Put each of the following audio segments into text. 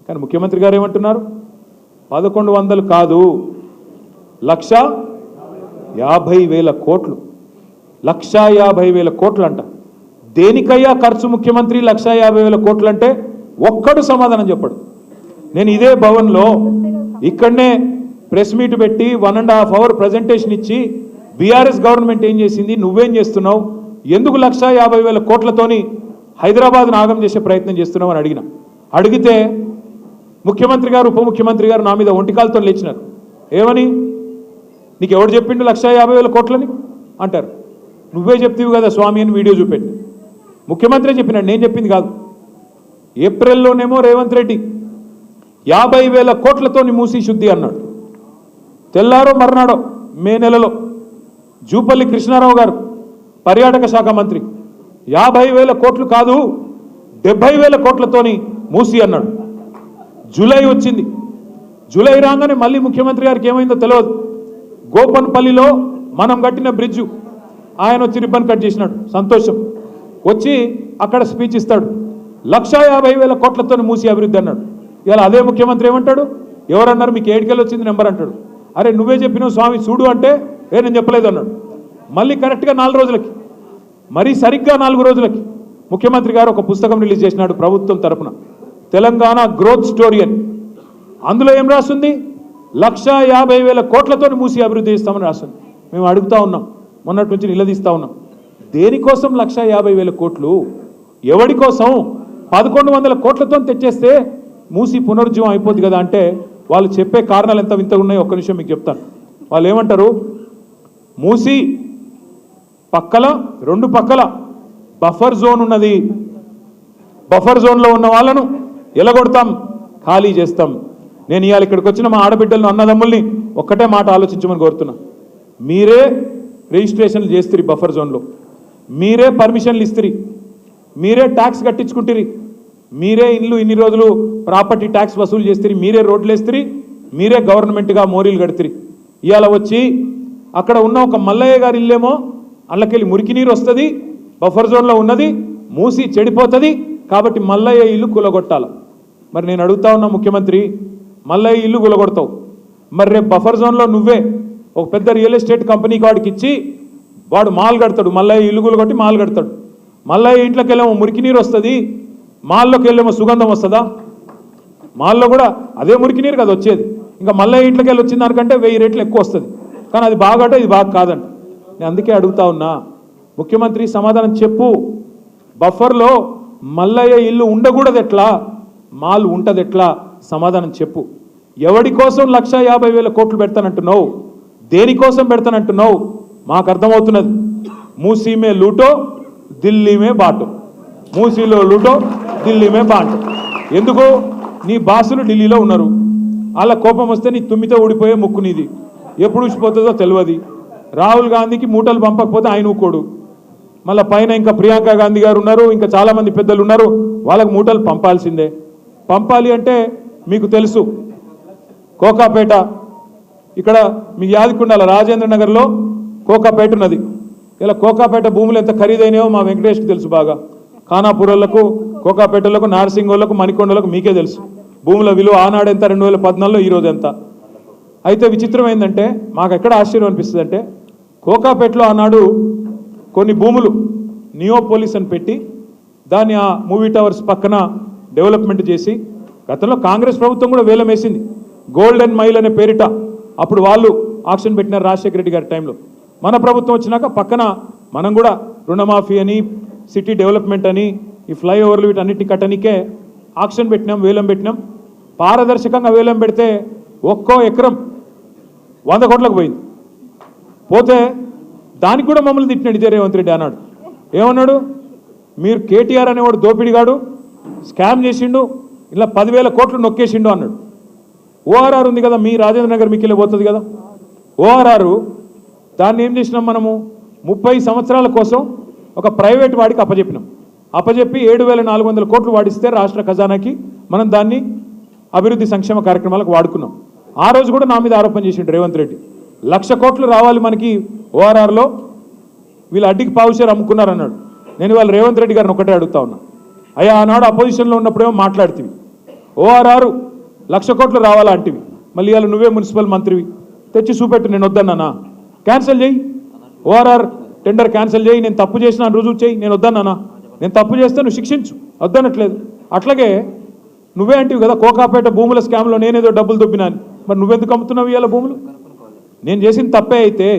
కానీ ముఖ్యమంత్రి గారు ఏమంటున్నారు? 1100 కాదు, 1,50,000 కోట్లు. 1,50,000 కోట్లు అంట. దేనికయ్యా ఖర్చు ముఖ్యమంత్రి 1,50,000 కోట్లు అంటే ఒక్కడు సమాధానం చెప్పడు. నేను ఇదే భవన్లో ఇక్కడనే ప్రెస్ మీట్ పెట్టి 1.5 అవర్ ప్రజెంటేషన్ ఇచ్చి బీఆర్ఎస్ గవర్నమెంట్ ఏం చేసింది, నువ్వేం చేస్తున్నావు, ఎందుకు 1,50,000 కోట్లతోని హైదరాబాద్ నాగం చేసే ప్రయత్నం చేస్తున్నావు అని అడిగితే ముఖ్యమంత్రి గారు ఉప ముఖ్యమంత్రి గారు నా మీద ఒంటికాలతో లేచినారు. ఏమని? నీకు ఎవడు చెప్పిండు 1,50,000 కోట్లని అంటారు. నువ్వే చెప్తీవి కదా స్వామి అని వీడియో చూపెట్టి ముఖ్యమంత్రి చెప్పినాడు, నేను చెప్పింది కాదు. ఏప్రిల్లోనేమో రేవంత్ రెడ్డి 50,000 కోట్లతో మూసి శుద్ధి అన్నాడు. తెల్లారో మర్నాడో మే నెలలో జూపల్లి కృష్ణారావు గారు పర్యాటక శాఖ మంత్రి 50,000 కోట్లు కాదు 70,000 కోట్లతోని మూసి అన్నాడు. జూలై వచ్చింది. జూలై రాగానే మళ్ళీ ముఖ్యమంత్రి గారికి ఏమైందో తెలియదు. గోపన్పల్లిలో మనం కట్టిన బ్రిడ్జు ఆయన వచ్చి రిబ్బన్ కట్ చేసినాడు. సంతోషం. వచ్చి అక్కడ స్పీచ్ ఇస్తాడు. 1,50,000 కోట్లతో మూసి అభివృద్ధి అన్నాడు. ఇవాళ అదే ముఖ్యమంత్రి ఏమంటాడు? ఎవరన్నారు మీకు ఏడికెళ్ళి వచ్చింది నెంబర్ అంటాడు. అరే నువ్వే చెప్పినావు స్వామి చూడు అంటే నేను చెప్పలేదు అన్నాడు. మళ్ళీ కరెక్ట్గా 4 రోజులకి, మరీ సరిగ్గా 4 రోజులకి ముఖ్యమంత్రి గారు ఒక పుస్తకం రిలీజ్ చేసినాడు ప్రభుత్వం తరఫున, తెలంగాణ గ్రోత్ స్టోరీ అని. అందులో ఏం రాస్తుంది? 1,50,000 కోట్లతో మూసి అభివృద్ధి చేస్తామని రాస్తుంది. మేము అడుగుతా ఉన్నాం, మొన్నటి నుంచి నిలదీస్తా ఉన్నాం. దేనికోసం 1,50,000 కోట్లు? ఎవడి కోసం? 1,100 కోట్లతో తెచ్చేస్తే మూసి పునరుజ్జీవం అయిపోద్ది కదా అంటే వాళ్ళు చెప్పే కారణాలు ఎంత వింతగా ఉన్నాయో ఒక్క నిమిషం మీకు చెప్తాను. వాళ్ళు ఏమంటారు? మూసి పక్కల 2 పక్కల బఫర్ జోన్ ఉన్నది, బఫర్ జోన్లో ఉన్న వాళ్ళను ఎలగొడతాం, ఖాళీ చేస్తాం. నేను ఇవాళ ఇక్కడికి వచ్చిన మా ఆడబిడ్డలను అన్నదమ్ముల్ని ఒక్కటే మాట ఆలోచించమని కోరుతున్నా. మీరే రిజిస్ట్రేషన్లు చేస్తురి బఫర్ జోన్లో, మీరే పర్మిషన్లు ఇస్తురి, మీరే ట్యాక్స్ కట్టించుకుంటురి, మీరే ఇన్ని రోజులు ప్రాపర్టీ ట్యాక్స్ వసూలు చేస్తురి, మీరే రోడ్లు వేస్తురి, మీరే గవర్నమెంట్గా మోరీలు కడుతురి. ఇవాళ వచ్చి అక్కడ ఉన్న ఒక మల్లయ్య గారి ఇల్లేమో అల్లకెళ్ళి మురికి నీరు వస్తుంది, బఫర్ జోన్లో ఉన్నది, మూసి చెడిపోతుంది, కాబట్టి మల్లయ్య ఇల్లు కూలగొట్టాలి. మరి నేను అడుగుతా ఉన్నా ముఖ్యమంత్రి, మల్లయ్య ఇల్లు కూలగొడతావు, మరి రేపు బఫర్ జోన్లో నువ్వే ఒక పెద్ద రియల్ ఎస్టేట్ కంపెనీకి వాడికి ఇచ్చి వాడు మాల్ కడతాడు, మల్లయ్య ఇల్లు కూలగొట్టి మాల్ కడతాడు. మల్లయ్య ఇంట్లోకి వెళ్ళేమో మురికి నీరు వస్తుంది, మాల్లోకి వెళ్ళేమో సుగంధం వస్తుందా? మాల్లో కూడా అదే మురికి నీరు కదా వచ్చేది. ఇంకా మల్లయ్య ఇంట్లోకి వెళ్ళి వచ్చిన దానికంటే 1000 రెట్లు ఎక్కువ వస్తుంది. కానీ అది బాగట, ఇది బాగా కాదంట. నేను అందుకే అడుగుతా ఉన్నా ముఖ్యమంత్రి, సమాధానం చెప్పు. బఫర్లో మల్లయ్య ఇల్లు ఉండకూడదు ఎట్లా, మాల్ ఉంటుంది ఎట్లా? సమాధానం చెప్పు. ఎవడి కోసం 1,50,000 కోట్లు పెడతానంటున్నావు? దేనికోసం పెడతానంటున్నావు? మాకు అర్థమవుతున్నది. మూసీమే లూటో ఢిల్లీమే బాటో, మూసీలో లూటో ఢిల్లీమే బాటో. ఎందుకు? నీ బాసులు ఢిల్లీలో ఉన్నారు, అలా కోపం వస్తే నీ తుమ్మితో ఊడిపోయే ముక్కు నీది, ఎప్పుడు ఊసిపోతుందో తెలియదు. రాహుల్ గాంధీకి మూటలు పంపకపోతే ఆయన ఊకోడు, మళ్ళీ పైన ఇంకా ప్రియాంక గాంధీ గారు ఉన్నారు, ఇంకా చాలామంది పెద్దలు ఉన్నారు, వాళ్ళకు మూటలు పంపాల్సిందే. పంపాలి అంటే మీకు తెలుసు, కోకాపేట ఇక్కడ మీకు యాదకుండాల రాజేంద్ర నగర్లో కోకాపేట ఉన్నది. ఇలా కోకాపేట భూములు ఎంత ఖరీదైనాయో మా వెంకటేష్కి తెలుసు బాగా. ఖానాపూర్లకు, కోకాపేటలకు, నార్సింగోళ్లకు, మణికొండలకు మీకే తెలుసు భూముల విలువ ఆనాడు ఎంత, 2014లో ఈరోజు ఎంత. అయితే విచిత్రం ఏంటంటే మాకు ఎక్కడ ఆశ్చర్యం అనిపిస్తుంది అంటే, కోకాపేటలో ఆనాడు కొన్ని భూములు నియోపోలిస్ అని పెట్టి దాన్ని ఆ మూవీ టవర్స్ పక్కన డెవలప్మెంట్ చేసి, గతంలో కాంగ్రెస్ ప్రభుత్వం కూడా వేలం వేసింది, గోల్డెన్ మైల్ అనే పేరిట. అప్పుడు వాళ్ళు ఆక్షన్ పెట్టినారు రాజశేఖర రెడ్డి గారి టైంలో. మన ప్రభుత్వం వచ్చినాక పక్కన మనం కూడా రుణమాఫీ అని, సిటీ డెవలప్మెంట్ అని, ఈ ఫ్లైఓవర్లు వీటన్నిటిని కట్టనికే ఆక్షన్ పెట్టినాం, వేలం పెట్టినాం. పారదర్శకంగా వేలం పెడితే ఒక్కో ఎకరం 100 కోట్లకు పోయింది. పోతే దానికి కూడా మమ్మల్ని తిట్టినాడు ఇదే రేవంత్ రెడ్డి. అన్నాడు, ఏమన్నాడు? మీరు కేటీఆర్ అనేవాడు దోపిడిగాడు, స్కామ్ చేసిండు, ఇలా 10,000 కోట్లు నొక్కేసిండు అన్నాడు. ఓఆర్ఆర్ ఉంది కదా, మీ రాజేంద్ర నగర్ మీకు వెళ్ళి పోతుంది కదా ఓఆర్ఆర్. దాన్ని ఏం చేసినాం మనము? 30 సంవత్సరాల కోసం ఒక ప్రైవేట్ వాడికి అప్పజెప్పినాం. అప్పజెప్పి 7,400 కోట్లు వాడిస్తే రాష్ట్ర ఖజానాకి మనం దాన్ని అభివృద్ధి సంక్షేమ కార్యక్రమాలకు వాడుకున్నాం. ఆ రోజు కూడా నా మీద ఆరోపణ చేసిండు రేవంత్ రెడ్డి, 1,00,000 కోట్లు రావాలి మనకి ఓఆర్ఆర్లో, వీళ్ళు అడ్డికి పావుషేర్ అమ్ముకున్నారు అన్నాడు. నేను ఇవాళ రేవంత్ రెడ్డి గారిని ఒకటే అడుగుతా ఉన్నా, అయ్యా ఆనాడు అపోజిషన్లో ఉన్నప్పుడేమో మాట్లాడుతుంది, ORR 1,00,000 కోట్లు రావాలంటివి, మళ్ళీ ఇవాళ నువ్వే మున్సిపల్ మంత్రివి, తెచ్చి చూపెట్టు. నేను వద్దన్నానా? క్యాన్సిల్ చేయి, ORR టెండర్ క్యాన్సిల్ చేయి. నేను తప్పు చేసిన రుజువు చేయి. నేను వద్దన్నానా? నేను తప్పు చేస్తే నువ్వు శిక్షించు, వద్దనట్లేదు. అట్లాగే నువ్వే అంటివి కదా కోకాపేట భూముల స్కామ్లో నేనేదో డబ్బులు దొబ్బినాను, మరి నువ్వెందుకు అమ్ముతున్నావు ఇవాళ భూములు? నేను చేసిన తప్పే అయితే,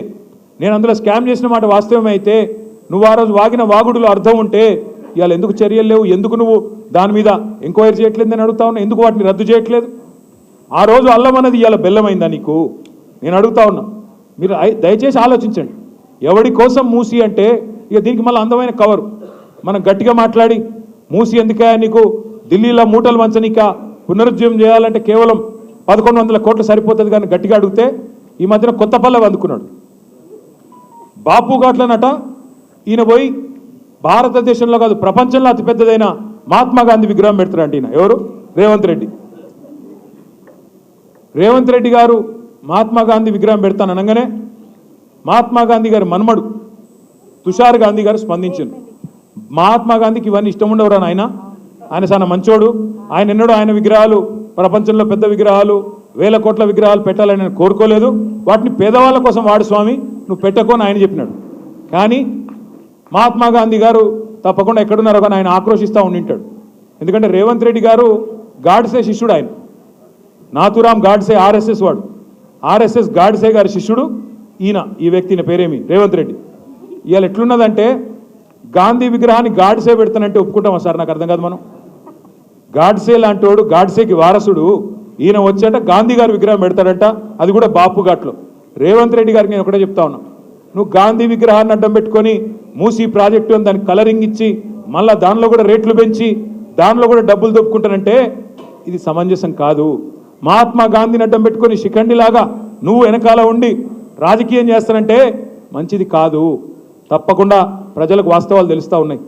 నేను అందులో స్కామ్ చేసిన మాట వాస్తవమే అయితే, నువ్వు ఆ రోజు వాగిన వాగుడులో అర్థం ఉంటే ఇవాళ ఎందుకు చర్యలు లేవు? ఎందుకు నువ్వు దాని మీద ఎంక్వైరీ చేయట్లేదని అడుగుతా ఉన్నా. ఎందుకు వాటిని రద్దు చేయట్లేదు? ఆ రోజు అల్లం అన్నది ఇవాళ బెల్లమైందా నీకు? నేను అడుగుతా ఉన్నా. మీరు దయచేసి ఆలోచించండి. ఎవడి కోసం మూసి అంటే ఇక దీనికి మళ్ళీ అందమైన కవరు. మనం గట్టిగా మాట్లాడి మూసి ఎందుకే నీకు ఢిల్లీలో మూటలు వంచనీక పునరుజ్జీవం చేయాలంటే కేవలం 1,100 కోట్లు సరిపోతుంది కానీ గట్టిగా అడిగితే ఈ మధ్యన కొత్త పల్లె అందుకున్నాడు. బాపు ఘాట్లనట ఈయన పోయి భారతదేశంలో కాదు ప్రపంచంలో అతిపెద్దదైన మహాత్మా గాంధీ విగ్రహం పెడతారంట. ఈయన ఎవరు? రేవంత్ రెడ్డి. రేవంత్ రెడ్డి గారు మహాత్మా గాంధీ విగ్రహం పెడతాను అనగానే మహాత్మా గాంధీ గారి మన్మడు తుషార్ గాంధీ గారు స్పందించారు. మహాత్మా గాంధీకి ఇవన్నీ ఇష్టం ఉండవురా నాయన, ఆయన చాలా మంచోడు, ఆయన ఎన్నడూ ఆయన విగ్రహాలు ప్రపంచంలో పెద్ద విగ్రహాలు 1,000 కోట్ల విగ్రహాలు పెట్టాలని నేను కోరుకోలేదు, వాటిని పేదవాళ్ళ కోసం వాడు స్వామి, నువ్వు పెట్టుకోని ఆయన చెప్పినాడు. కానీ మహాత్మా గాంధీ గారు తప్పకుండా ఎక్కడున్నారో కానీ ఆయన ఆక్రోషిస్తూ ఉండింటాడు. ఎందుకంటే రేవంత్ రెడ్డి గారు గాడ్సే శిష్యుడు. ఆయన నాథురామ్ గాడ్సే RSS వాడు, RSS గాడ్సే గారి శిష్యుడు ఈయన. ఈ వ్యక్తి పేరేమి? రేవంత్ రెడ్డి. ఇవాళ ఎట్లున్నదంటే గాంధీ విగ్రహాన్ని గాడ్సే పెడతానంటే ఒప్పుకుంటామా సార్? నాకు అర్థం కాదు. మనం గాడ్సే లాంటి వాడు, గాడ్సేకి వారసుడు ఈయన వచ్చాట గాంధీ గారి విగ్రహం పెడతాడంట, అది కూడా బాపు ఘాట్లో. రేవంత్ రెడ్డి గారికి నేను ఒకటే చెప్తా ఉన్నా, నువ్వు గాంధీ విగ్రహాన్ని అడ్డం పెట్టుకొని మూసీ ప్రాజెక్టు అని దానికి కలరింగ్ ఇచ్చి మళ్ళీ దానిలో కూడా రేట్లు పెంచి దానిలో కూడా డబ్బులు దొప్పుకుంటానంటే ఇది సమంజసం కాదు. మహాత్మా గాంధీని అడ్డం పెట్టుకొని శిఖండిలాగా నువ్వు వెనకాల ఉండి రాజకీయం చేస్తానంటే మంచిది కాదు. తప్పకుండా ప్రజలకు వాస్తవాలు తెలుస్తూ ఉన్నాయి.